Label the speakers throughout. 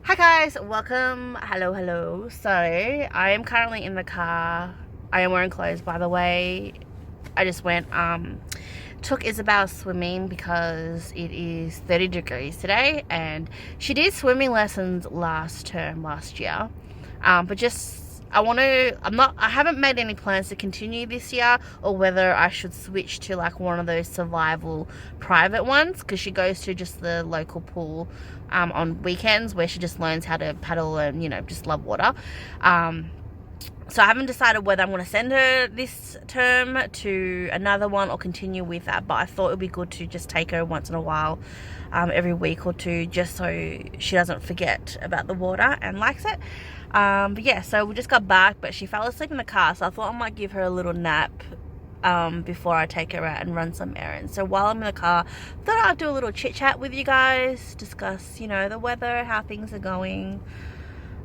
Speaker 1: Hi guys, welcome. Hello. So, I am currently in the car. I am wearing clothes, by the way. I just went, took Isabel swimming because it is 30 degrees today, and she did swimming lessons last year. But just, I haven't made any plans to continue this year, or whether I should switch to like one of those survival private ones, because she goes to just the local pool on weekends where she just learns how to paddle and, just love water. So I haven't decided whether I'm going to send her this term to another one or continue with that, but I thought it would be good to just take her once in a while, every week or two, just so she doesn't forget about the water and likes it. But yeah, so we just got back, but she fell asleep in the car, so I thought I might give her a little nap before I take her out and run some errands. So while I'm in the car, thought I'd do a little chit chat with you guys, discuss, the weather, how things are going,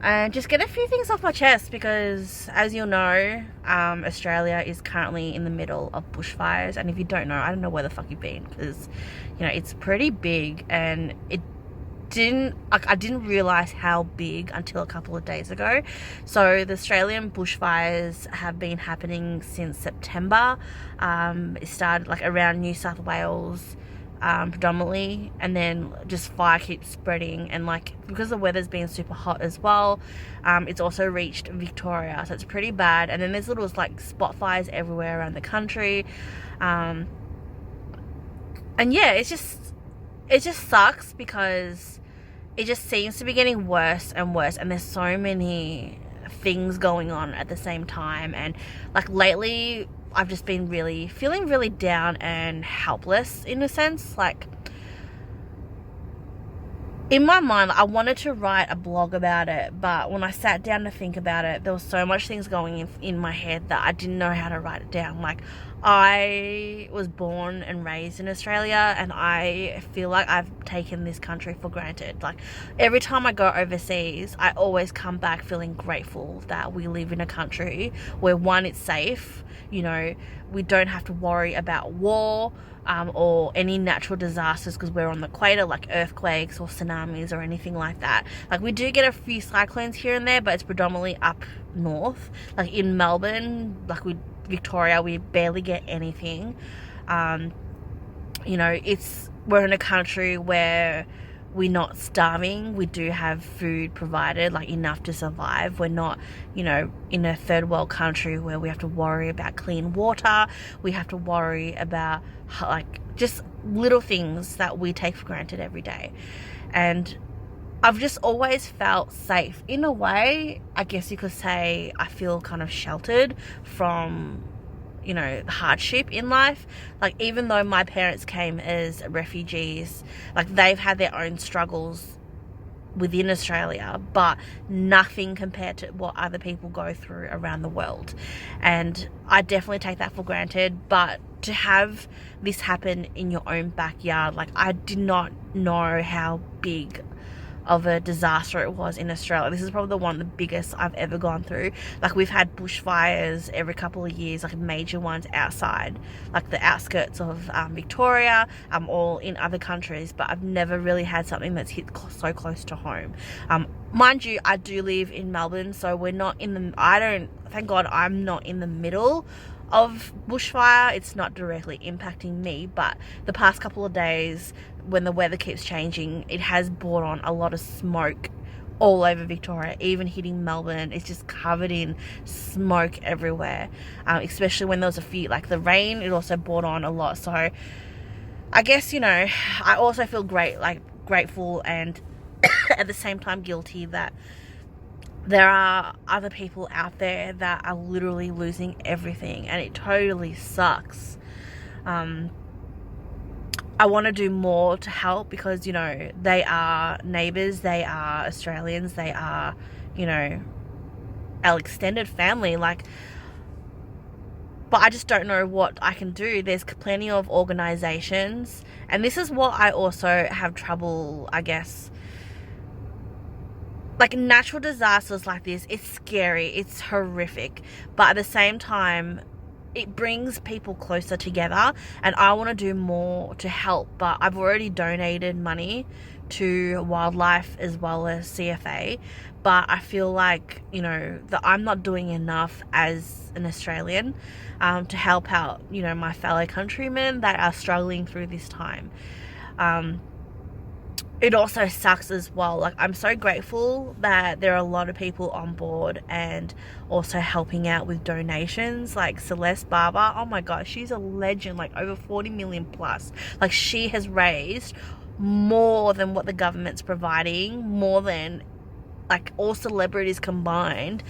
Speaker 1: and just get a few things off my chest, because as you'll know, Australia is currently in the middle of bushfires. And if you don't know, I don't know where the fuck you've been, because it's pretty big, and I didn't realize how big until a couple of days ago. So the Australian bushfires have been happening since September. It started like around New South Wales, predominantly, and then just fire keeps spreading, and like because the weather's been super hot as well, it's also reached Victoria, so it's pretty bad. And then there's little like spot fires everywhere around the country, and yeah, it just sucks, because it just seems to be getting worse and worse, and there's so many things going on at the same time. And like lately I've just been feeling really down and helpless, in a sense. Like, in my mind, I wanted to write a blog about it, but when I sat down to think about it, there was so much things going in my head that I didn't know how to write it down. Like, I was born and raised in Australia, and I feel like I've taken this country for granted. Like, every time I go overseas, I always come back feeling grateful that we live in a country where, one, it's safe. We don't have to worry about war, or any natural disasters, because we're on the equator, like earthquakes or tsunamis or anything like that. Like, we do get a few cyclones here and there, but it's predominantly up north. Like in Melbourne, Victoria, we barely get anything. We're in a country where we're not starving. We do have food provided, like enough to survive. We're not, in a third world country where we have to worry about clean water. We have to worry about like just little things that we take for granted every day. And I've just always felt safe. In a way, I guess you could say I feel kind of sheltered from hardship in life. Like, even though my parents came as refugees, like, they've had their own struggles within Australia, but nothing compared to what other people go through around the world. And I definitely take that for granted. But to have this happen in your own backyard, like, I did not know how big of a disaster it was in Australia. This is probably one of the biggest I've ever gone through. Like, we've had bushfires every couple of years, like major ones outside, like the outskirts of Victoria, or in other countries, but I've never really had something that's hit so close to home. Mind you, I do live in Melbourne, so we're not thank God I'm not in the middle of bushfire. It's not directly impacting me, but the past couple of days, when the weather keeps changing, it has brought on a lot of smoke all over Victoria, even hitting Melbourne. It's just covered in smoke everywhere, especially when there was like the rain. It also brought on a lot. So I guess, I also feel grateful, and at the same time guilty that there are other people out there that are literally losing everything, and it totally sucks. I want to do more to help, because, they are neighbours, they are Australians, they are, our extended family. Like, but I just don't know what I can do. There's plenty of organisations, and this is what I also have trouble, I guess. Like, natural disasters like this, it's scary, it's horrific, but at the same time, it brings people closer together, and I want to do more to help. But I've already donated money to wildlife as well as CFA, but I feel like, you know, that I'm not doing enough as an Australian to help out, you know, my fellow countrymen that are struggling through this time. It also sucks as well. Like, I'm so grateful that there are a lot of people on board and also helping out with donations. Like Celeste Barber, oh my gosh, she's a legend, like over 40 million plus. Like, she has raised more than what the government's providing, more than like all celebrities combined,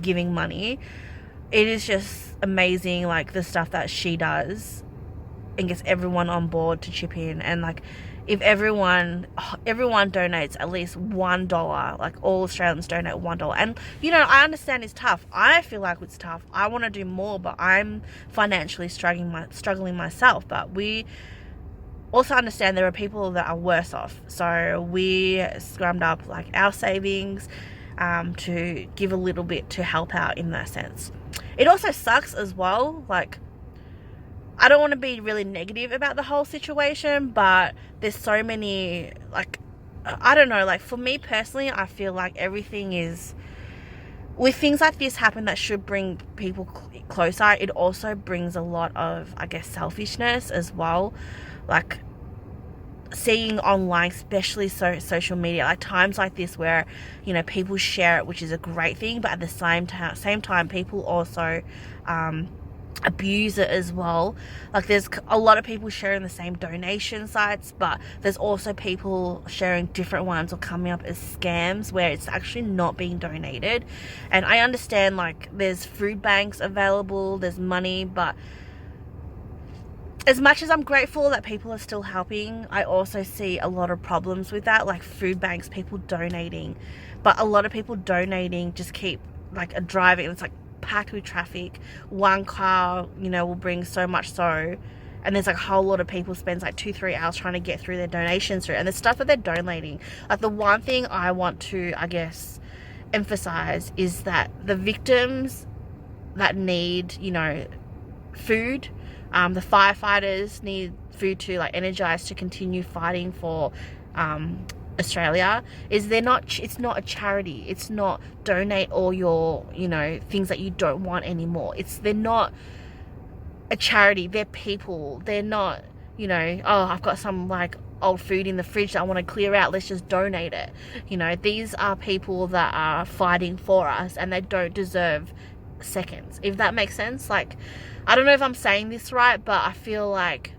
Speaker 1: giving money. It is just amazing, like the stuff that she does and gets everyone on board to chip in. And like, if everyone donates at least $1, like all Australians donate $1, and you know, I understand it's tough. I feel like it's tough. I want to do more, but I'm financially struggling myself. But we also understand there are people that are worse off, so we scrummed up like our savings to give a little bit to help out in that sense. It also sucks as well, like, I don't want to be really negative about the whole situation, but there's so many, like, I don't know, like, for me personally, I feel like everything is, with things like this happen that should bring people closer, it also brings a lot of, I guess, selfishness as well. Like, seeing online, especially social media, like times like this where, you know, people share it, which is a great thing, but at the same time people also abuse it as well. Like, there's a lot of people sharing the same donation sites, but there's also people sharing different ones or coming up as scams where it's actually not being donated. And I understand, like, there's food banks available, there's money, but as much as I'm grateful that people are still helping, I also see a lot of problems with that, like food banks, people donating, but a lot of people donating just keep like driving. It's like packed with traffic. One car, you know, will bring so much so, and there's like a whole lot of people spends like 2-3 hours trying to get through their donations through, and the stuff that they're donating. Like, the one thing I want to, I guess, emphasize is that the victims that need, you know, food, the firefighters need food to like energize to continue fighting for Australia, is it's not a charity. It's not donate all your, you know, things that you don't want anymore. They're not a charity. They're people. They're not, you know, oh, I've got some like old food in the fridge that I want to clear out, let's just donate it. You know, these are people that are fighting for us, and they don't deserve seconds, if that makes sense. Like, I don't know if I'm saying this right, but I feel like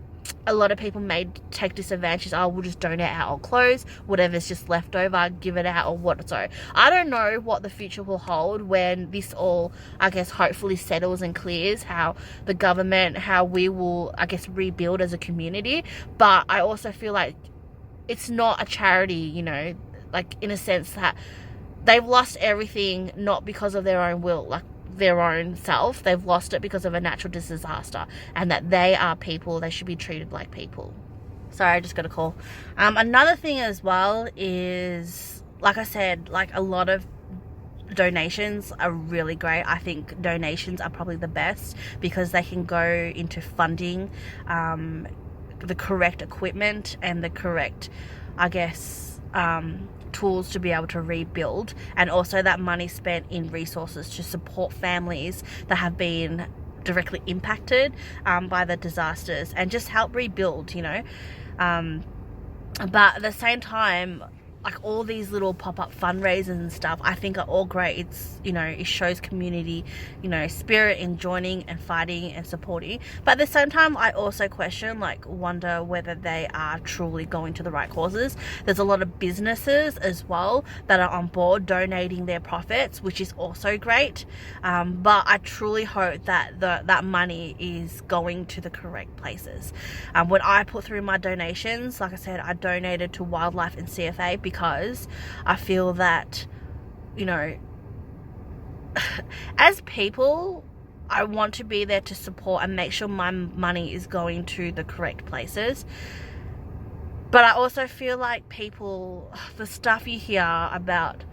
Speaker 1: a lot of people may take disadvantage. Oh, we'll just donate our old clothes, whatever's just left over, give it out, or what. So I don't know what the future will hold when this all, I guess, hopefully settles and clears, how the government, how we will, I guess, rebuild as a community. But I also feel like it's not a charity, you know, like, in a sense that they've lost everything not because of their own will, like their own self. They've lost it because of a natural disaster, and that they are people. They should be treated like people. Sorry, I just got a call. Another thing as well is, like I said, like, a lot of donations are really great. I think donations are probably the best because they can go into funding the correct equipment and the correct, I guess, tools to be able to rebuild, and also that money spent in resources to support families that have been directly impacted by the disasters, and just help rebuild, you know. But at the same time, like, all these little pop-up fundraisers and stuff, I think are all great. It's, you know, it shows community, you know, spirit in joining and fighting and supporting. But at the same time, I also wonder whether they are truly going to the right causes. There's a lot of businesses as well that are on board donating their profits, which is also great. But I truly hope that that money is going to the correct places. When I put through my donations, like I said, I donated to wildlife and CFA because I feel that, you know, as people, I want to be there to support and make sure my money is going to the correct places. But I also feel like people, the stuff you hear about,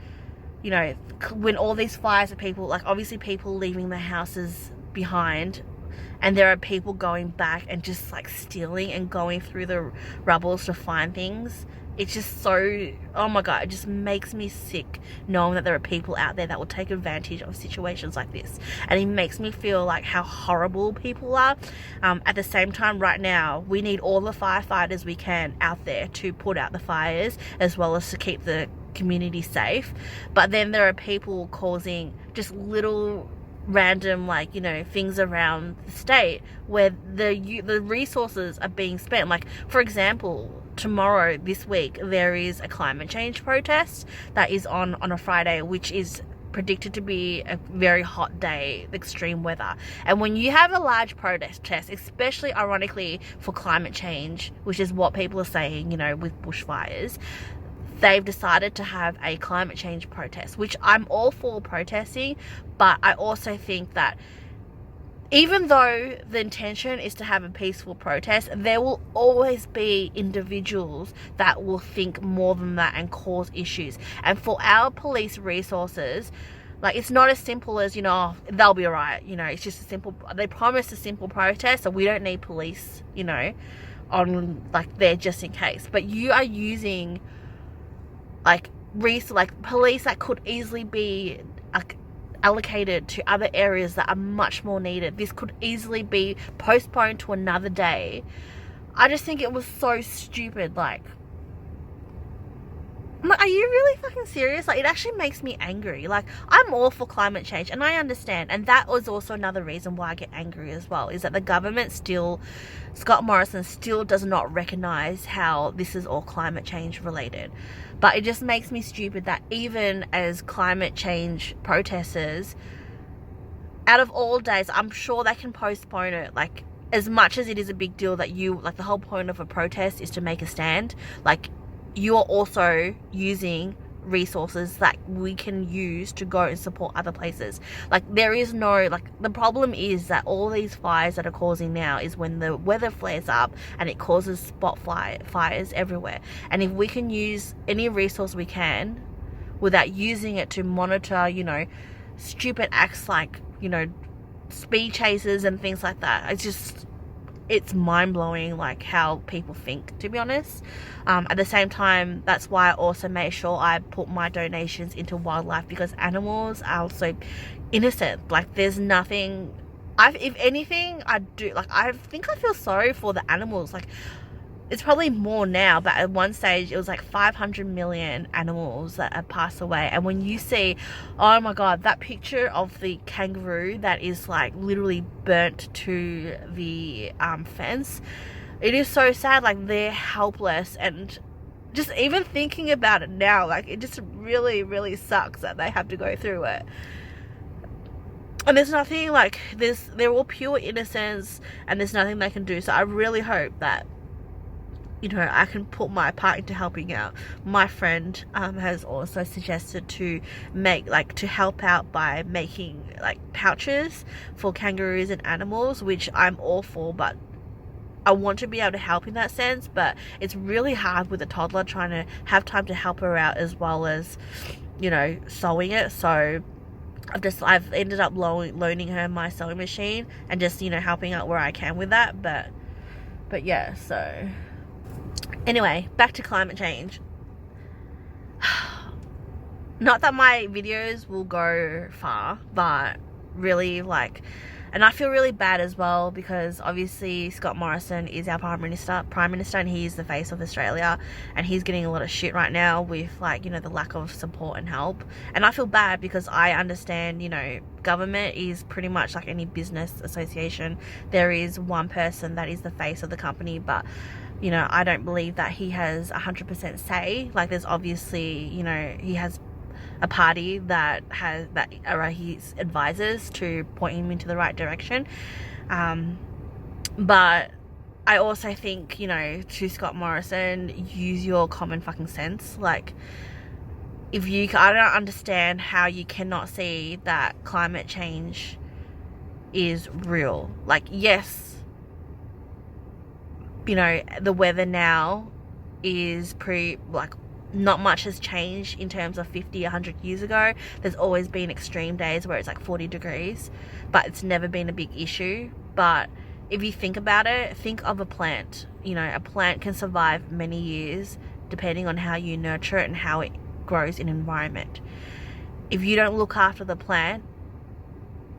Speaker 1: you know, when all these fires are people, like, obviously people leaving their houses behind, and there are people going back and just like stealing and going through the rubbles to find things. It's just so, oh my God, it just makes me sick knowing that there are people out there that will take advantage of situations like this. And it makes me feel like how horrible people are. At the same time, right now, we need all the firefighters we can out there to put out the fires, as well as to keep the community safe. But then there are people causing just little random, like, you know, things around the state where the resources are being spent. Like, for example, tomorrow, this week, there is a climate change protest that is on a Friday, which is predicted to be a very hot day, extreme weather. And when you have a large protest, especially ironically for climate change, which is what people are saying, you know, with bushfires, they've decided to have a climate change protest, which I'm all for protesting, but I also think that even though the intention is to have a peaceful protest, there will always be individuals that will think more than that and cause issues. And for our police resources, like, it's not as simple as, you know, oh, they'll be alright, you know, it's just a simple, they promised a simple protest, so we don't need police, you know, on, like, there just in case. But you are using like police that could easily be allocated to other areas that are much more needed. This could easily be postponed to another day. I just think it was so stupid. Like, are you really fucking serious? Like, it actually makes me angry. Like, I'm all for climate change, and I understand, and that was also another reason why I get angry as well, is that the government still, Scott Morrison still does not recognize how this is all climate change related. But it just makes me stupid that even as climate change protesters, out of all days, I'm sure they can postpone it. Like, as much as it is a big deal that you, like, the whole point of a protest is to make a stand, like, you are also using resources that we can use to go and support other places. Like, there is no, like, the problem is that all these fires that are causing now is when the weather flares up and it causes spot fires everywhere. And if we can use any resource we can without using it to monitor, you know, stupid acts like, you know, speed chases and things like that, it's mind-blowing, like, how people think, to be honest. At the same time, that's why I also made sure I put my donations into wildlife, because animals are also innocent. Like, there's nothing, if anything, I think I feel sorry for the animals. Like, it's probably more now, but at one stage it was like 500 million animals that have passed away. And when you see, oh my God, that picture of the kangaroo that is like literally burnt to the fence, it is so sad. Like, they're helpless, and just even thinking about it now, like, it just really, really sucks that they have to go through it. And there's nothing, like, they're all pure innocence, and there's nothing they can do. So I really hope that, you know, I can put my part into helping out. My friend has also suggested to help out by making, like, pouches for kangaroos and animals, which I'm all for, but I want to be able to help in that sense. But it's really hard with a toddler, trying to have time to help her out as well as, you know, sewing it. So I've ended up loaning her my sewing machine and just, you know, helping out where I can with that. But yeah, so anyway, back to climate change. Not that my videos will go far, but really, like, and I feel really bad as well, because obviously Scott Morrison is our Prime Minister, and he's the face of Australia, and he's getting a lot of shit right now with, like, you know, the lack of support and help. And I feel bad because I understand, you know, government is pretty much like any business association. There is one person that is the face of the company, but, you know, I don't believe that he has 100% say. Like, there's obviously, you know, he has a party that are his advisors to point him into the right direction. But I also think, you know, to Scott Morrison, use your common fucking sense. Like, I don't understand how you cannot see that climate change is real. Like, yes, you know, the weather now is not much has changed in terms of 50, 100 years ago. There's always been extreme days where it's like 40 degrees, but it's never been a big issue. But if you think about it, think of a plant. You know, a plant can survive many years depending on how you nurture it and how it grows in environment. If you don't look after the plant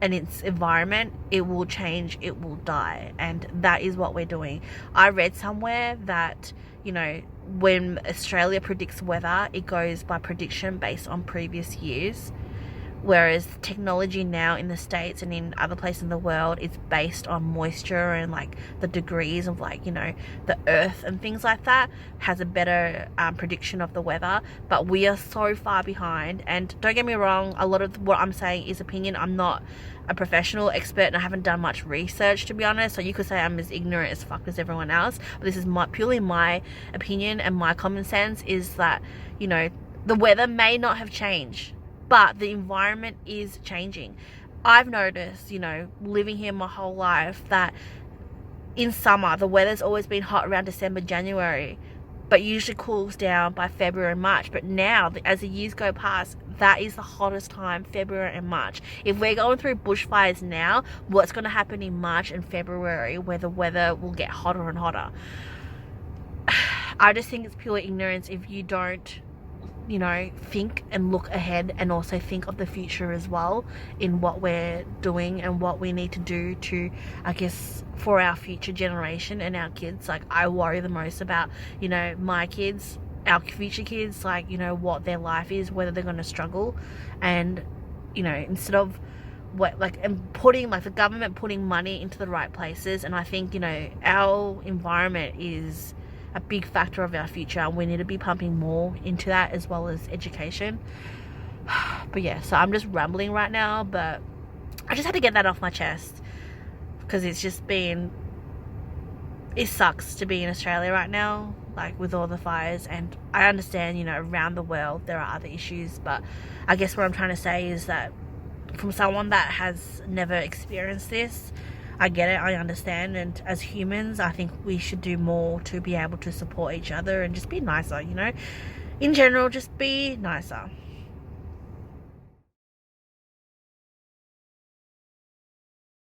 Speaker 1: and its environment, it will change, it will die. And that is what we're doing. I read somewhere that, you know, when Australia predicts weather, it goes by prediction based on previous years. Whereas technology now in the States and in other places in the world is based on moisture and like the degrees of like, you know, the earth and things like that, has a better prediction of the weather. But we are so far behind. And don't get me wrong, a lot of what I'm saying is opinion. I'm not a professional expert and I haven't done much research, to be honest. So you could say I'm as ignorant as fuck as everyone else. But this is purely my opinion, and my common sense is that, you know, the weather may not have changed, but the environment is changing. I've noticed, you know, living here my whole life, that in summer the weather's always been hot around December, January, but usually cools down by February and March. But now, as the years go past, that is the hottest time, February and March. If we're going through bushfires now, what's going to happen in March and February, where the weather will get hotter and hotter? I just think it's pure ignorance if you don't, you know, think and look ahead, and also think of the future as well in what we're doing and what we need to do to, I guess, for our future generation and our kids. Like, I worry the most about, you know, my kids, our future kids, like, you know, what their life is, whether they're going to struggle. And, you know, instead of what, like, and putting, like, the government putting money into the right places, and I think, you know, our environment is a big factor of our future, and we need to be pumping more into that, as well as education. But yeah, so I'm just rambling right now, but I just had to get that off my chest, because it's just been, it sucks to be in Australia right now, like with all the fires. And I understand, you know, around the world there are other issues, but I guess what I'm trying to say is that from someone that has never experienced this, I get it, I understand, and as humans, I think we should do more to be able to support each other and just be nicer, you know? In general, just be nicer.